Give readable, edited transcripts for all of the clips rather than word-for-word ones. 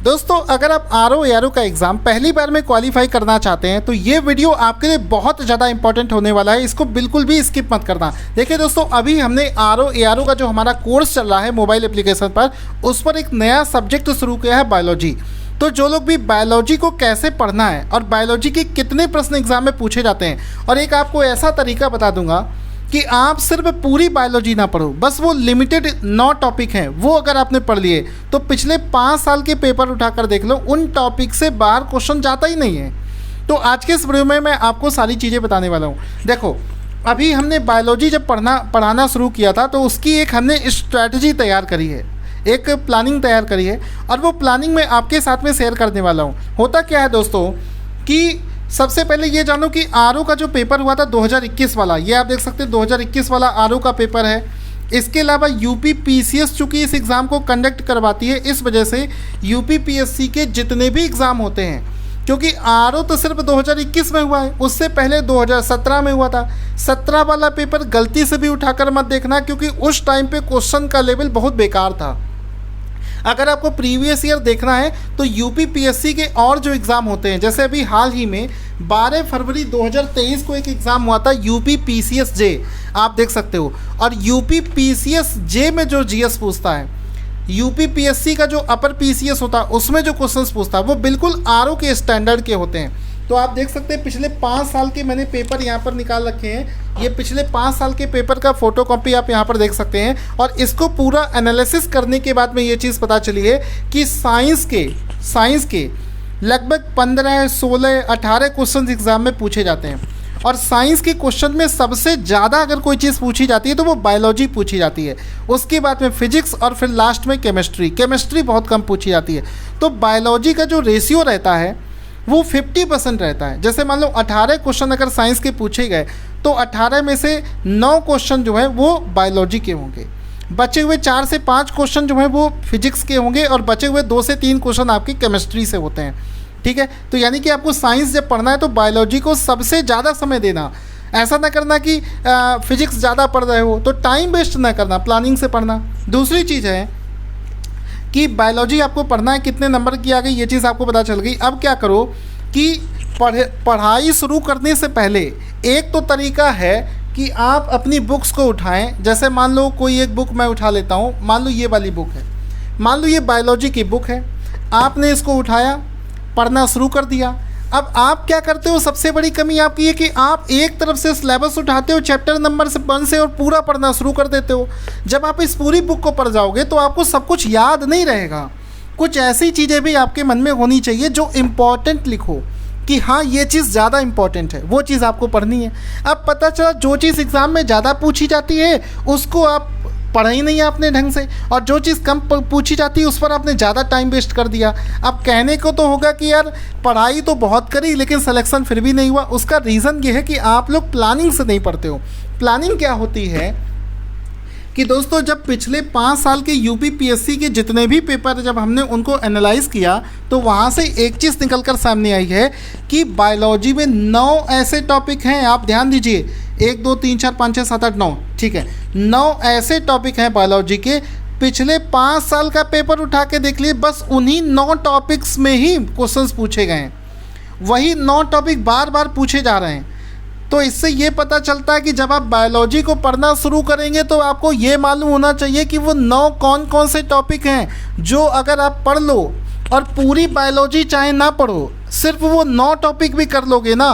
दोस्तों अगर आप आरओ एआरओ का एग्ज़ाम पहली बार में क्वालिफाई करना चाहते हैं तो ये वीडियो आपके लिए बहुत ज़्यादा इंपॉर्टेंट होने वाला है, इसको बिल्कुल भी स्किप मत करना। देखिए दोस्तों, अभी हमने आरओ एआरओ का जो हमारा कोर्स चल रहा है मोबाइल एप्लीकेशन पर, उस पर एक नया सब्जेक्ट शुरू किया है बायोलॉजी। तो जो लोग भी बायोलॉजी को कैसे पढ़ना है और बायोलॉजी के कितने प्रश्न एग्जाम में पूछे जाते हैं, और एक आपको ऐसा तरीका बता दूंगा कि आप सिर्फ पूरी बायोलॉजी ना पढ़ो, बस वो लिमिटेड 9 टॉपिक हैं वो अगर आपने पढ़ लिए तो पिछले 5 साल के पेपर उठाकर देख लो, उन टॉपिक से बाहर क्वेश्चन जाता ही नहीं है। तो आज के इस वीडियो में मैं आपको सारी चीज़ें बताने वाला हूँ। देखो, अभी हमने बायोलॉजी जब पढ़ाना शुरू किया था तो उसकी एक हमने स्ट्रैटेजी तैयार करी है, एक प्लानिंग तैयार करी है, और वो प्लानिंग मैं आपके साथ में शेयर करने वाला हूँ। होता क्या है दोस्तों कि सबसे पहले ये जानो कि आरओ का जो पेपर हुआ था 2021 वाला, ये आप देख सकते हैं 2021 वाला आरओ का पेपर है। इसके अलावा यूपी पीसीएस चूँकि इस एग्ज़ाम को कंडक्ट करवाती है, इस वजह से यूपी पीएससी के जितने भी एग्ज़ाम होते हैं, क्योंकि आरओ तो सिर्फ 2021 में हुआ है, उससे पहले 2017 में हुआ था। 17 वाला पेपर गलती से भी उठाकर मत देखना, क्योंकि उस टाइम पे क्वेश्चन का लेवल बहुत बेकार था। अगर आपको प्रीवियस ईयर देखना है तो यूपी पीएससी के और जो एग्ज़ाम होते हैं, जैसे अभी हाल ही में 12 फरवरी 2023 को एक एग्ज़ाम हुआ था यूपी पीसीएस जे, आप देख सकते हो। और यूपी पीसीएस जे में जो जीएस पूछता है, यूपी पीएससी का जो अपर पीसीएस होता है उसमें जो क्वेश्चंस पूछता है वो बिल्कुल आरओ के स्टैंडर्ड के होते हैं। तो आप देख सकते हैं पिछले 5 साल के मैंने पेपर यहाँ पर निकाल रखे हैं। ये पिछले 5 साल के पेपर का फोटोकॉपी आप यहाँ पर देख सकते हैं, और इसको पूरा एनालिसिस करने के बाद में ये चीज़ पता चली है कि साइंस के लगभग 15, 16, 18 क्वेश्चन एग्जाम में पूछे जाते हैं। और साइंस के क्वेश्चन में सबसे ज़्यादा अगर कोई चीज़ पूछी जाती है तो वो बायोलॉजी पूछी जाती है, उसके बाद में फिजिक्स, और फिर लास्ट में केमिस्ट्री बहुत कम पूछी जाती है। तो बायोलॉजी का जो रेशियो रहता है वो 50% रहता है। जैसे मान लो 18 क्वेश्चन अगर साइंस के पूछे गए तो 18 में से 9 क्वेश्चन जो है वो बायोलॉजी के होंगे, बचे हुए 4 से 5 क्वेश्चन जो है वो फिजिक्स के होंगे, और बचे हुए 2 से 3 क्वेश्चन आपकी केमिस्ट्री से होते हैं। ठीक है, तो यानी कि आपको साइंस जब पढ़ना है तो बायोलॉजी को सबसे ज़्यादा समय देना। ऐसा ना करना कि फिजिक्स ज़्यादा पढ़ रहे हो तो टाइम वेस्ट ना करना, प्लानिंग से पढ़ना। दूसरी चीज़ है कि बायोलॉजी आपको पढ़ना है, कितने नंबर की आ गई ये चीज़ आपको पता चल गई। अब क्या करो कि पढ़ाई शुरू करने से पहले एक तो तरीका है कि आप अपनी बुक्स को उठाएं। जैसे मान लो कोई एक बुक मैं उठा लेता हूं, मान लो ये वाली बुक है, मान लो ये बायोलॉजी की बुक है, आपने इसको उठाया, पढ़ना शुरू कर दिया। अब आप क्या करते हो, सबसे बड़ी कमी आपकी है कि आप एक तरफ से सिलेबस उठाते हो चैप्टर नंबर 1 से और पूरा पढ़ना शुरू कर देते हो। जब आप इस पूरी बुक को पढ़ जाओगे तो आपको सब कुछ याद नहीं रहेगा। कुछ ऐसी चीज़ें भी आपके मन में होनी चाहिए जो इम्पॉर्टेंट लिखो कि हाँ ये चीज़ ज़्यादा इंपॉर्टेंट है, वो चीज़ आपको पढ़नी है। अब पता चला जो चीज़ एग्ज़ाम में ज़्यादा पूछी जाती है उसको आप पढ़ा ही नहीं आपने ढंग से, और जो चीज़ कम पूछी जाती है उस पर आपने ज़्यादा टाइम वेस्ट कर दिया। अब कहने को तो होगा कि यार पढ़ाई तो बहुत करी लेकिन सिलेक्शन फिर भी नहीं हुआ। उसका रीज़न ये है कि आप लोग प्लानिंग से नहीं पढ़ते हो। प्लानिंग क्या होती है कि दोस्तों जब पिछले 5 साल के यूपी पीएससी के जितने भी पेपर जब हमने उनको एनालाइज़ किया तो वहाँ से एक चीज़ निकल कर सामने आई है कि बायोलॉजी में 9 ऐसे टॉपिक हैं। आप ध्यान दीजिए, 1, 2, 3, 4, 5, 6, 7, 8, 9, ठीक है, 9 ऐसे टॉपिक हैं बायोलॉजी के। पिछले 5 साल का पेपर उठा के देख लिए, बस उन्हीं 9 टॉपिक्स में ही क्वेश्चंस पूछे गए हैं, वही 9 टॉपिक बार बार पूछे जा रहे हैं। तो इससे ये पता चलता है कि जब आप बायोलॉजी को पढ़ना शुरू करेंगे तो आपको ये मालूम होना चाहिए कि वो 9 कौन कौन से टॉपिक हैं जो अगर आप पढ़ लो, और पूरी बायोलॉजी चाहे ना पढ़ो, सिर्फ वो 9 टॉपिक भी कर लोगे ना,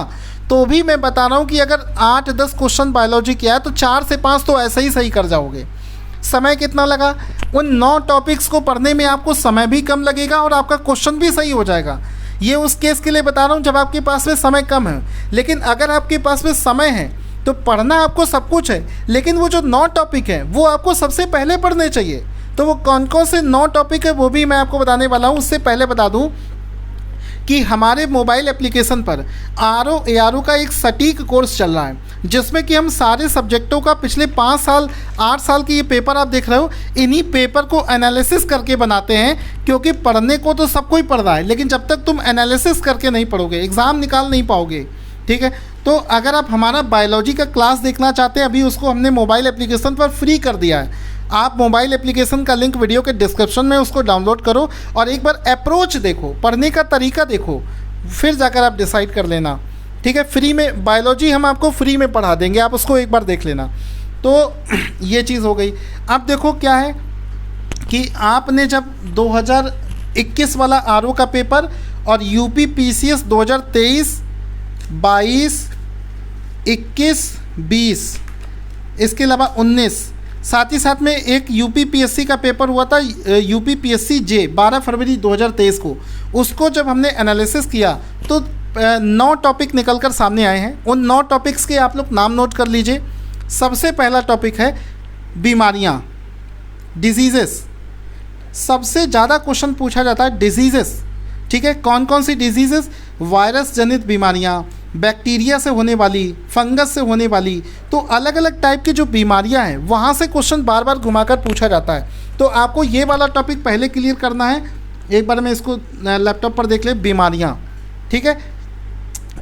तो भी मैं बता रहा हूँ कि अगर 8-10 क्वेश्चन बायोलॉजी किया है तो 4 से 5 तो ऐसे ही सही कर जाओगे। समय कितना लगा, उन 9 टॉपिक्स को पढ़ने में आपको समय भी कम लगेगा और आपका क्वेश्चन भी सही हो जाएगा। ये उस केस के लिए बता रहा हूँ जब आपके पास में समय कम है। लेकिन अगर आपके पास में समय है तो पढ़ना आपको सब कुछ है, लेकिन वो जो 9 टॉपिक है वो आपको सबसे पहले पढ़ने चाहिए। तो वो कौन कौन से 9 टॉपिक है वो भी मैं आपको बताने वाला हूँ। उससे पहले बता दूँ कि हमारे मोबाइल एप्लीकेशन पर आरओ एआरओ का एक सटीक कोर्स चल रहा है, जिसमें कि हम सारे सब्जेक्टों का पिछले 5 साल 8 साल के ये पेपर आप देख रहे हो, इन्हीं पेपर को एनालिसिस करके बनाते हैं। क्योंकि पढ़ने को तो सब कोई पढ़ रहा है, लेकिन जब तक तुम एनालिसिस करके नहीं पढ़ोगे एग्ज़ाम निकाल नहीं पाओगे। ठीक है, तो अगर आप हमारा बायोलॉजी का क्लास देखना चाहते हैं, अभी उसको हमने मोबाइल एप्लीकेशन पर फ्री कर दिया है, आप मोबाइल एप्लीकेशन का लिंक वीडियो के डिस्क्रिप्शन में उसको डाउनलोड करो और एक बार अप्रोच देखो, पढ़ने का तरीका देखो, फिर जाकर आप डिसाइड कर लेना। ठीक है, फ्री में बायोलॉजी हम आपको फ्री में पढ़ा देंगे, आप उसको एक बार देख लेना। तो ये चीज़ हो गई। अब देखो क्या है कि आपने जब 2021 वाला आरओ का पेपर और यूपी पीसीएस 2023, 22, 21, 20, इसके अलावा 19, साथ ही साथ में एक यूपी पीएससी का पेपर हुआ था, यूपी पीएससी जे 12 फरवरी 2023 को। उसको जब हमने एनालिसिस किया तो 9 टॉपिक निकल कर सामने आए हैं। उन 9 टॉपिक्स के आप लोग नाम नोट कर लीजिए। सबसे पहला टॉपिक है बीमारियां, डिजीज़ेस। सबसे ज़्यादा क्वेश्चन पूछा जाता है डिजीज़ेस। ठीक है, कौन कौन सी डिजीज़ेस? वायरस जनित बीमारियां, बैक्टीरिया से होने वाली, फंगस से होने वाली, तो अलग अलग टाइप की जो बीमारियां हैं वहाँ से क्वेश्चन बार बार घुमाकर पूछा जाता है। तो आपको ये वाला टॉपिक पहले क्लियर करना है। एक बार मैं इसको लैपटॉप पर देख ले, बीमारियां। ठीक है,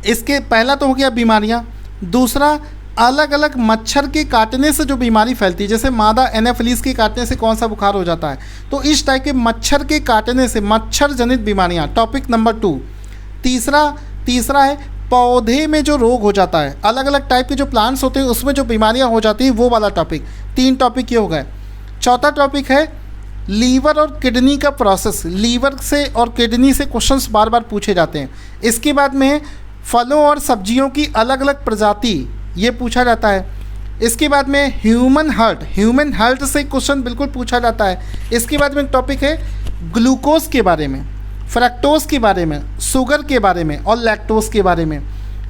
इसके पहला तो हो गया बीमारियां। दूसरा, अलग अलग मच्छर के काटने से जो बीमारी फैलती है, जैसे मादा एनाफिलीज के काटने से कौन सा बुखार हो जाता है, तो इस टाइप के मच्छर के काटने से मच्छर जनित बीमारियां, टॉपिक नंबर 2। तीसरा है पौधे में जो रोग हो जाता है, अलग अलग टाइप के जो प्लांट्स होते हैं उसमें जो बीमारियां हो जाती हैं, वो वाला टॉपिक। 3 टॉपिक ये हो गए। चौथा टॉपिक है लीवर और किडनी का प्रोसेस। लीवर से और किडनी से क्वेश्चंस बार बार पूछे जाते हैं। इसके बाद में फलों और सब्जियों की अलग अलग प्रजाति, ये पूछा जाता है। इसके बाद में ह्यूमन हार्ट से क्वेश्चन बिल्कुल पूछा जाता है। इसके बाद में एक टॉपिक है ग्लूकोज के बारे में, फ्रक्टोज के बारे में, शुगर के बारे में और लैक्टोज के बारे में।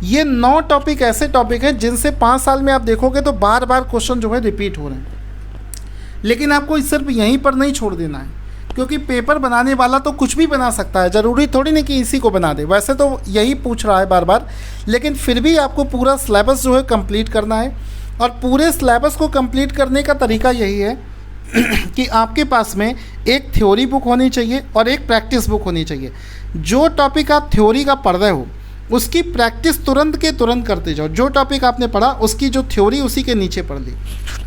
ये 9 टॉपिक ऐसे टॉपिक हैं जिनसे 5 साल में आप देखोगे तो बार बार क्वेश्चन जो है रिपीट हो रहे हैं। लेकिन आपको सिर्फ यहीं पर नहीं छोड़ देना है, क्योंकि पेपर बनाने वाला तो कुछ भी बना सकता है, ज़रूरी थोड़ी नहीं कि इसी को बना दे। वैसे तो यही पूछ रहा है बार बार, लेकिन फिर भी आपको पूरा सिलेबस जो है कंप्लीट करना है। और पूरे सिलेबस को कंप्लीट करने का तरीका यही है कि आपके पास में एक थ्योरी बुक होनी चाहिए और एक प्रैक्टिस बुक होनी चाहिए। जो टॉपिक आप थ्योरी का पढ़ रहे हो उसकी प्रैक्टिस तुरंत के तुरंत करते जाओ। जो टॉपिक आपने पढ़ा उसकी जो थ्योरी उसी के नीचे पढ़ ली।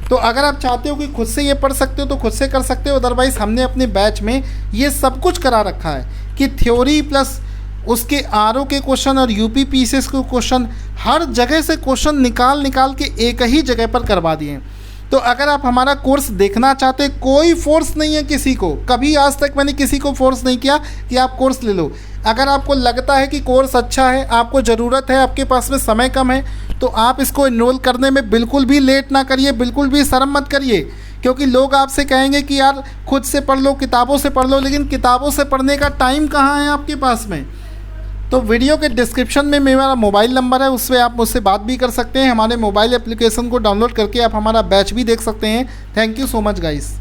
तो अगर आप चाहते हो कि खुद से ये पढ़ सकते हो तो खुद से कर सकते हो, अदरवाइज़ हमने अपने बैच में ये सब कुछ करा रखा है कि थ्योरी प्लस उसके आरओ के क्वेश्चन और यूपी पीसीएस के क्वेश्चन, हर जगह से क्वेश्चन निकाल के एक ही जगह पर करवा दिए हैं। तो अगर आप हमारा कोर्स देखना चाहते, कोई फोर्स नहीं है किसी को, कभी आज तक मैंने किसी को फोर्स नहीं किया कि आप कोर्स ले लो। अगर आपको लगता है कि कोर्स अच्छा है, आपको ज़रूरत है, आपके पास में समय कम है, तो आप इसको इनरोल करने में बिल्कुल भी लेट ना करिए, बिल्कुल भी शर्म मत करिए। क्योंकि लोग आपसे कहेंगे कि यार खुद से पढ़ लो, किताबों से पढ़ लो, लेकिन किताबों से पढ़ने का टाइम कहाँ है आपके पास में। तो वीडियो के डिस्क्रिप्शन में मेरा मोबाइल नंबर है, उससे आप मुझसे बात भी कर सकते हैं। हमारे मोबाइल एप्लीकेशन को डाउनलोड करके आप हमारा बैच भी देख सकते हैं। Thank you so much guys.